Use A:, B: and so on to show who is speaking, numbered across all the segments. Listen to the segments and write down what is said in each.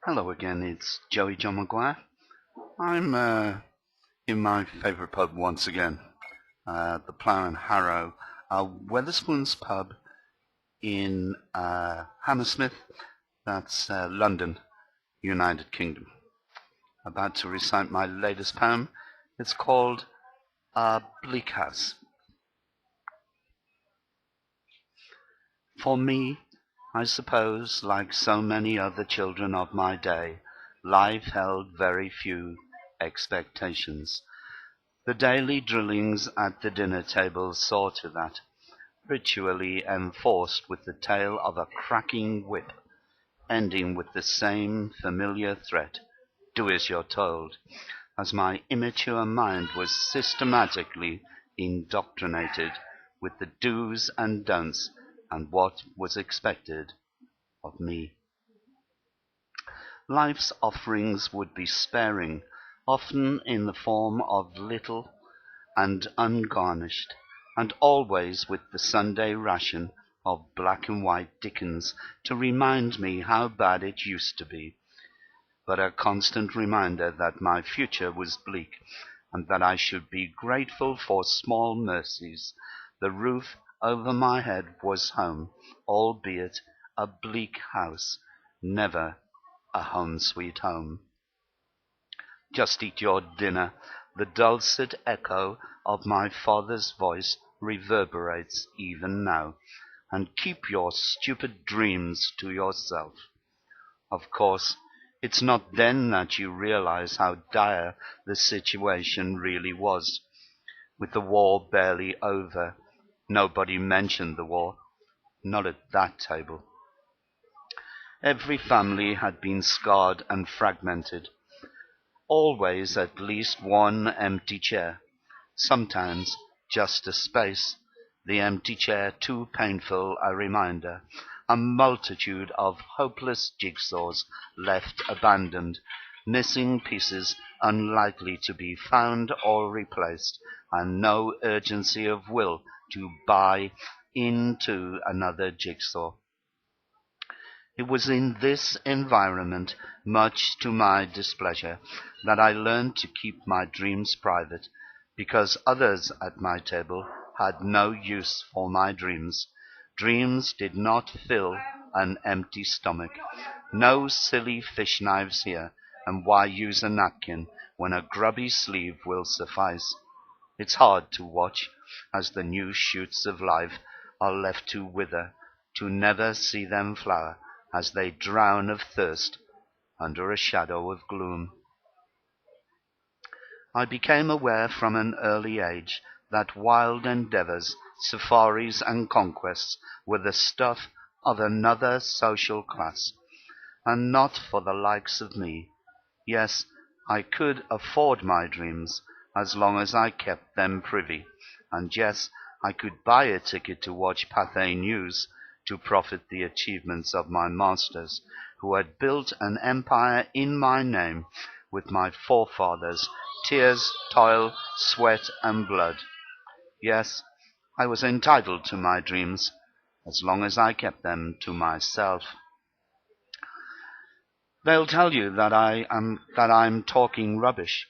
A: Hello again, it's Joey John Maguire. I'm in my favourite pub once again, the Plough and Harrow, Wetherspoons pub in Hammersmith, that's London, United Kingdom. About to recite my latest poem. It's called Bleak House. For me, I suppose, like so many other children of my day, life held very few expectations. The daily drillings at the dinner table saw to that, ritually enforced with the tail of a cracking whip, ending with the same familiar threat, do as you're told, as my immature mind was systematically indoctrinated with the do's and don'ts and what was expected of me. Life's offerings would be sparing, often in the form of little and ungarnished, and always with the Sunday ration of black and white Dickens to remind me how bad it used to be, but a constant reminder that my future was bleak, and that I should be grateful for small mercies. The roof over my head was home, albeit a bleak house, never a home sweet home. Just eat your dinner. The dulcet echo of my father's voice reverberates even now. And keep your stupid dreams to yourself. Of course, it's not then that you realize how dire the situation really was. With the war barely over, nobody mentioned the war, not at that table. Every family had been scarred and fragmented. Always at least one empty chair, sometimes just a space, the empty chair too painful a reminder, a multitude of hopeless jigsaws left abandoned, missing pieces unlikely to be found or replaced, and no urgency of will to buy into another jigsaw. It was in this environment, much to my displeasure, that I learned to keep my dreams private, because others at my table had no use for my dreams. Dreams did not fill an empty stomach. No silly fish knives here, and why use a napkin when a grubby sleeve will suffice? It's hard to watch as the new shoots of life are left to wither, to never see them flower, as they drown of thirst under a shadow of gloom. I became aware from an early age that wild endeavors, safaris and conquests were the stuff of another social class, and not for the likes of me. Yes, I could afford my dreams as long as I kept them privy, and yes, I could buy a ticket to watch Pathé News to profit the achievements of my masters, who had built an empire in my name with my forefathers' tears, toil, sweat, and blood. Yes, I was entitled to my dreams, as long as I kept them to myself. They'll tell you that I'm talking rubbish.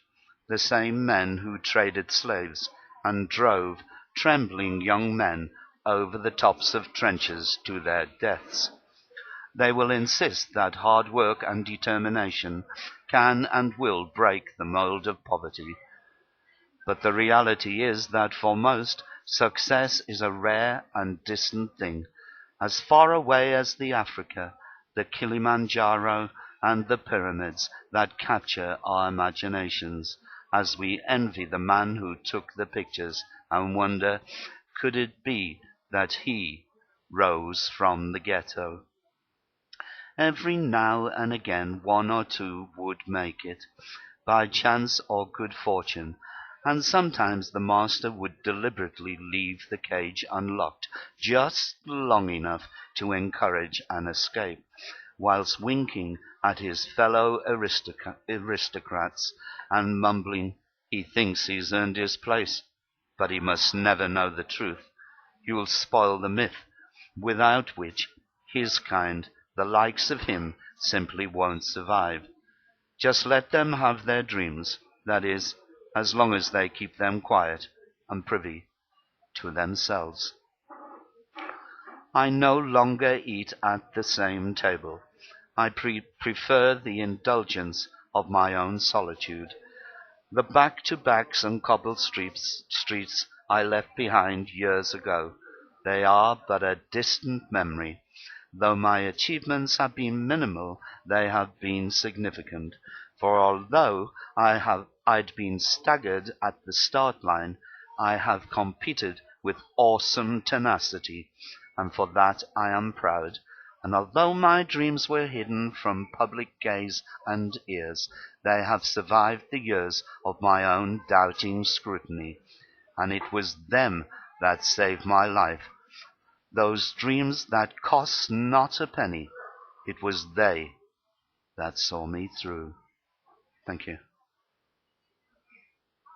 A: The same men who traded slaves and drove trembling young men over the tops of trenches to their deaths. They will insist that hard work and determination can and will break the mold of poverty. But the reality is that for most, success is a rare and distant thing, as far away as the Africa, the Kilimanjaro, and the pyramids that capture our imaginations, as we envy the man who took the pictures and wonder, could it be that he rose from the ghetto? Every now and again one or two would make it, by chance or good fortune, and sometimes the master would deliberately leave the cage unlocked just long enough to encourage an escape, whilst winking at his fellow aristocrats and mumbling, he thinks he's earned his place, but he must never know the truth. You'll spoil the myth, without which his kind The likes of him simply won't survive. Just let them have their dreams, that is, as long as they keep them quiet and privy to themselves. I no longer eat at the same table. I prefer the indulgence of my own solitude. The back-to-backs and cobbled streets I left behind years ago. They are but a distant memory. Though my achievements have been minimal, they have been significant. For although I'd been staggered at the start line, I have competed with awesome tenacity, and for that I am proud. And although my dreams were hidden from public gaze and ears, they have survived the years of my own doubting scrutiny. And it was them that saved my life. Those dreams that cost not a penny. It was they that saw me through. Thank you.